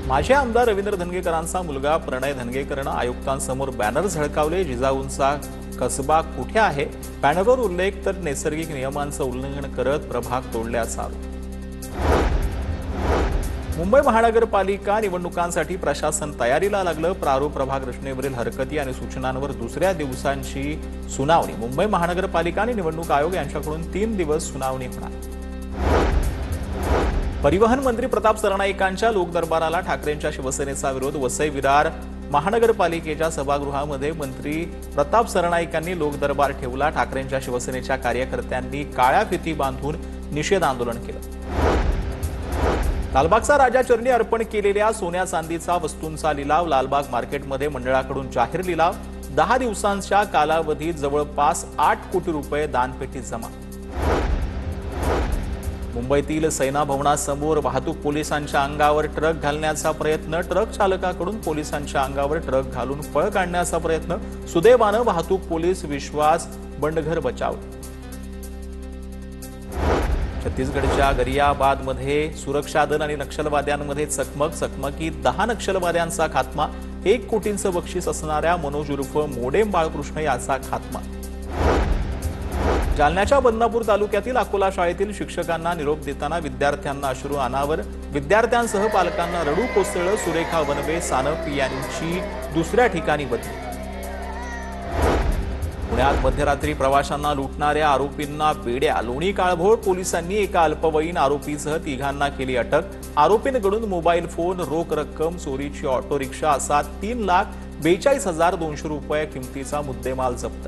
माजी आमदार रवींद्र धंगेकरांचा मुलगा प्रणय धंगेकरनं आयुक्तांसमोर बॅनर झळकावले। जिजाऊंचा कसबा कुठे आहे, बॅनरवर उल्लेख तर नैसर्गिक नियमांचं उल्लंघन करत प्रभाग तोडल्याचा आरोप। मुंबई महानगरपालिका निवडणुकांसाठी प्रशासन तयारीला लागलं। प्रारूप प्रभाग रचनेवरील हरकती आणि सूचनांवर दुसऱ्या दिवसांची सुनावणी। मुंबई महानगरपालिका आणि निवडणूक आयोग यांच्याकडून 3 दिवस सुनावणी होणार। परिवहन मंत्री प्रताप सरनाईकांच्या लोकदरबाराला ठाकरेंच्या शिवसेनेचा विरोध। वसई विरार महानगरपालिकेच्या सभागृहामध्ये मंत्री प्रताप सरनाईकांनी लोकदरबार ठेवला। ठाकरेंच्या शिवसेनेच्या कार्यकर्त्यांनी काळ्या फिती बांधून निषेध आंदोलन केलं। लालबागचा राजा चरणी अर्पण केलेल्या सोन्या चांदीचा वस्तूंचा लिलाव। लालबाग मार्केटमध्ये मंडळाकडून जाहीर लिलाव। 10 दिवसांच्या कालावधीत जवळपास 8 कोटी रुपये दानपेटीत जमा। मुंबईतील सैना भवनासमोर वाहतूक पोलिसांच्या अंगावर ट्रक घालण्याचा प्रयत्न। ट्रक चालकाकडून पोलिसांच्या अंगावर ट्रक घालून पळ काढण्याचा प्रयत्न। सुदैवानं वाहतूक पोलीस विश्वास बंडघर बचावले। छत्तीसगडच्या गरियाबादमध्ये सुरक्षा दल आणि नक्षलवाद्यांमध्ये चकमकीत 10 नक्षलवाद्यांचा खात्मा। 1 कोटींचं बक्षीस असणाऱ्या मनोज उर्फ मोडेम बाळकृष्ण याचा खात्मा। जालन्याच्या बदनापूर तालुक्यातील अकोला शाळेतील शिक्षकांना निरोप देताना विद्यार्थ्यांना अश्रू अनावर। विद्यार्थ्यांसह पालकांना रडू कोसळलं। सुरेखा वनवे सानप यांची दुसऱ्या ठिकाणी बदली। पुण्यात मध्यरात्री प्रवाशांना लुटणाऱ्या आरोपींना बेड्या। लोणी काळभोळ पोलिसांनी एका अल्पवयीन आरोपीसह 3घांना केली अटक। आरोपींकडून मोबाईल फोन, रोख रक्कम, चोरीची ऑटो रिक्षा असा 3,42,200 रुपये किमतीचा मुद्देमाल जप्त।